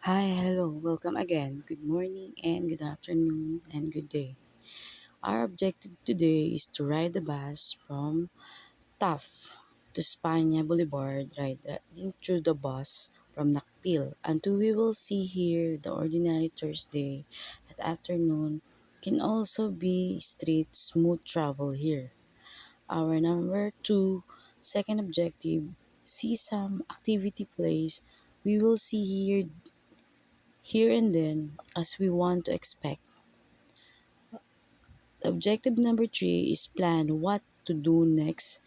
Hi, hello, welcome again. Good morning and good afternoon and good day. Our objective today is to ride the bus from TAF to Spania Boulevard, riding through the bus from Nakpil until we will see here the ordinary Thursday at afternoon can also be street smooth travel here. Our number two, second objective, see some activity place. We will see here and then as we want to expect. Objective number three is plan what to do next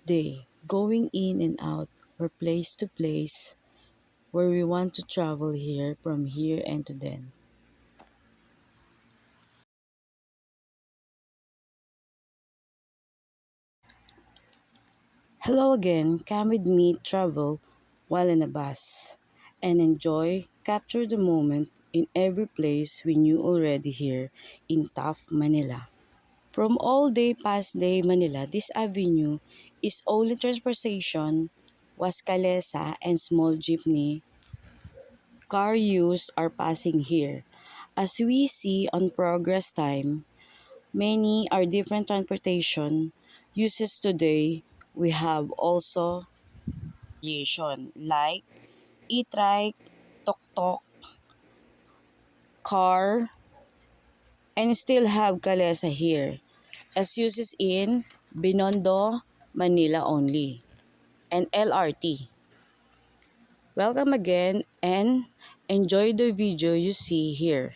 day, going in and out or place to place where we want to travel here from here and to then. Hello again, come with me travel while in a bus and enjoy, capture the moment in every place we knew already here in tough Manila. From all day past day Manila, this avenue is only transportation was kalesa and small jeepney. Car use are passing here. As we see on progress time, many are different transportation uses today. We have also variation like e-trike, tok-tok, car, and still have kalesa here as uses in Binondo, Manila only, and LRT. Welcome again and enjoy the video you see here.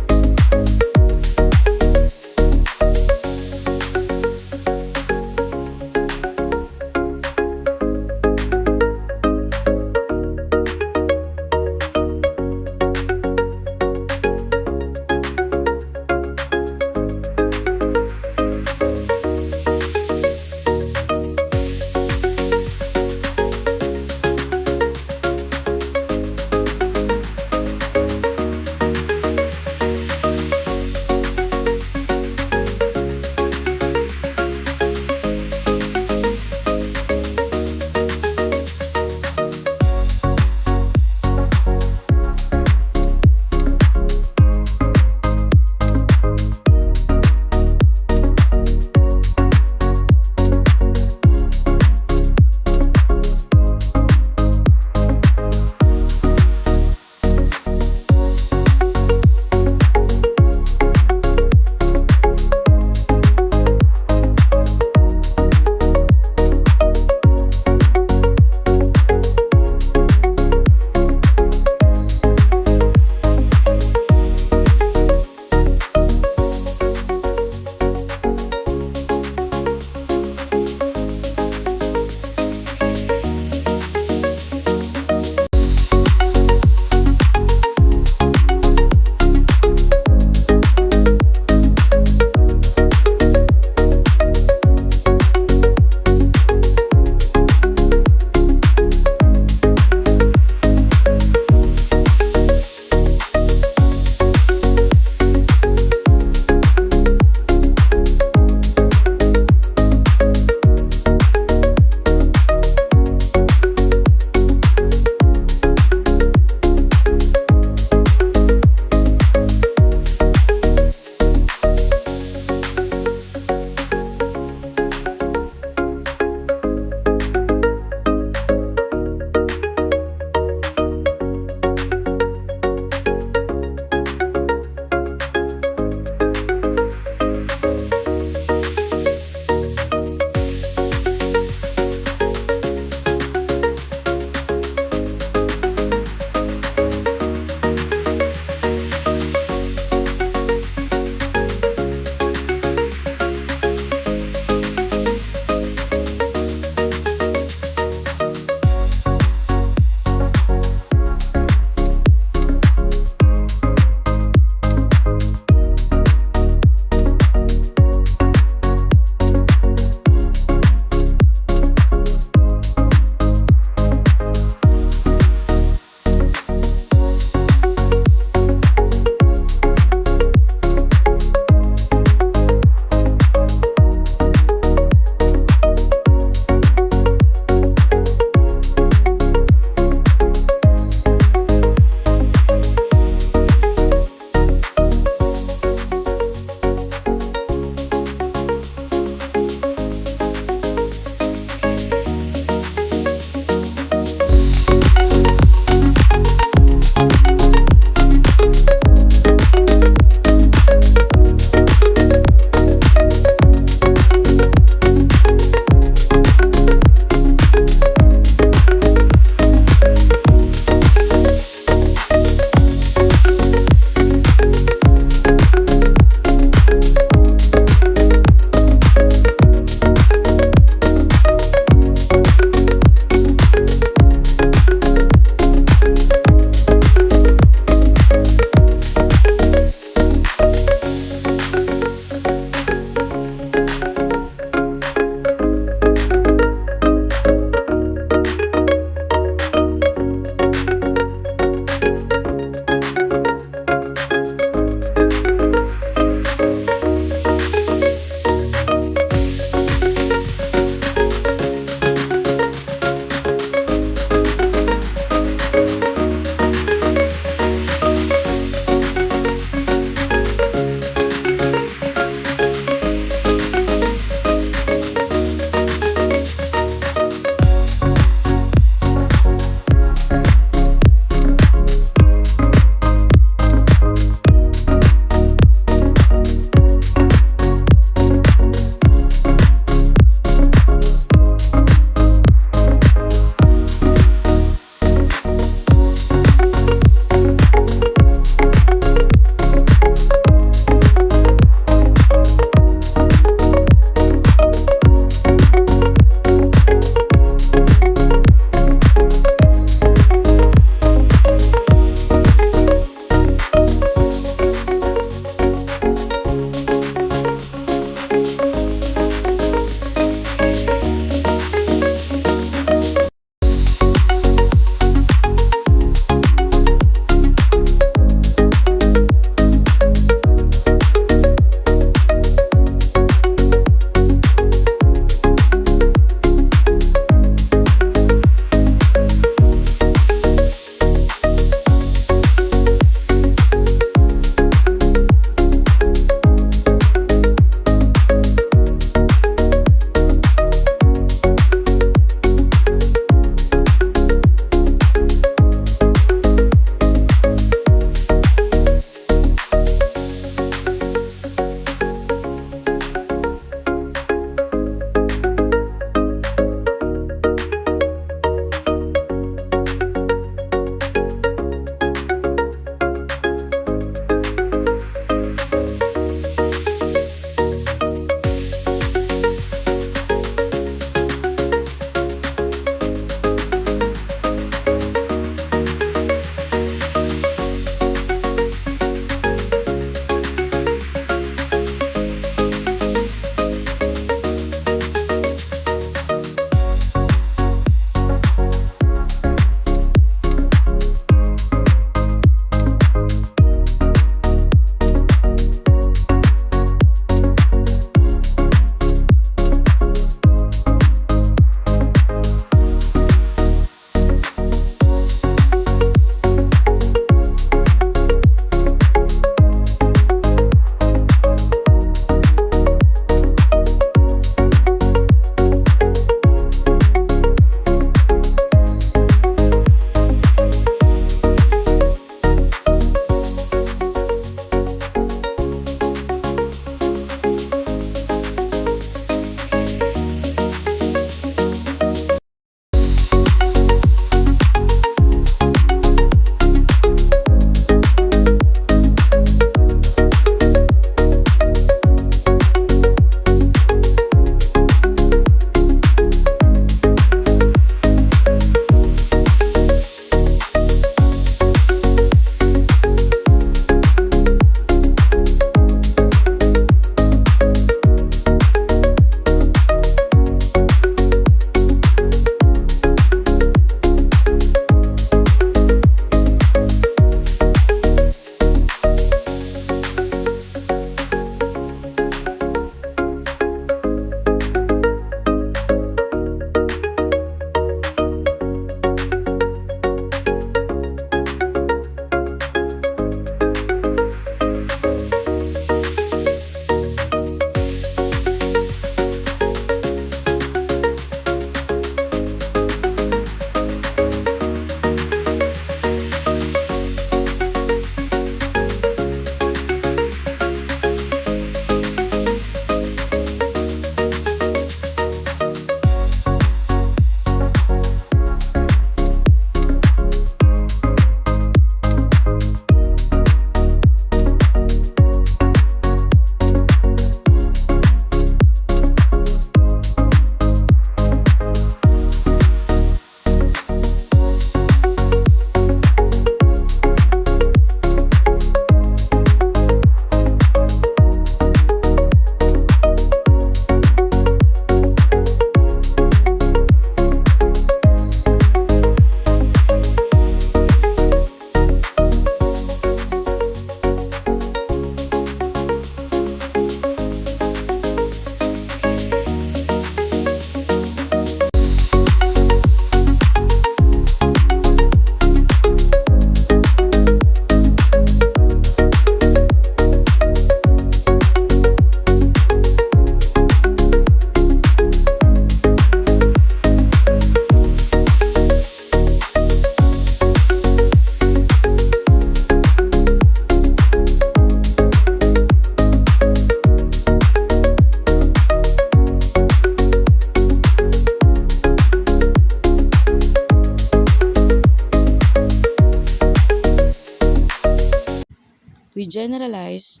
We generalize.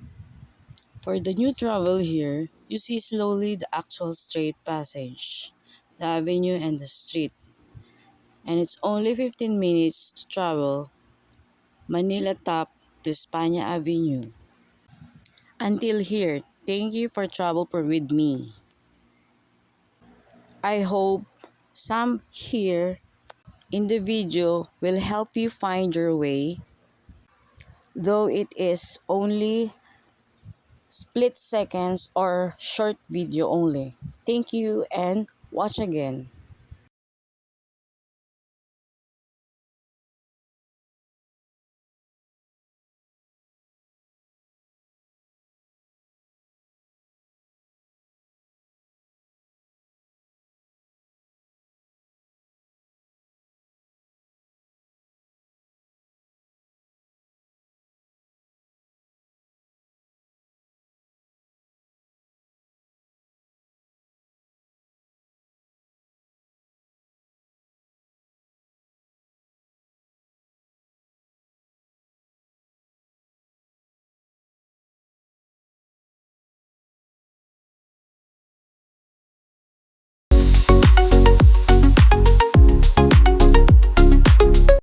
For the new travel here, you see slowly the actual straight passage, the avenue and the street. And it's only 15 minutes to travel Manila Top to España Avenue. Until here, thank you for travel for with me. I hope some here in the video will help you find your way, though it is only split seconds or short video only. Thank you and watch again.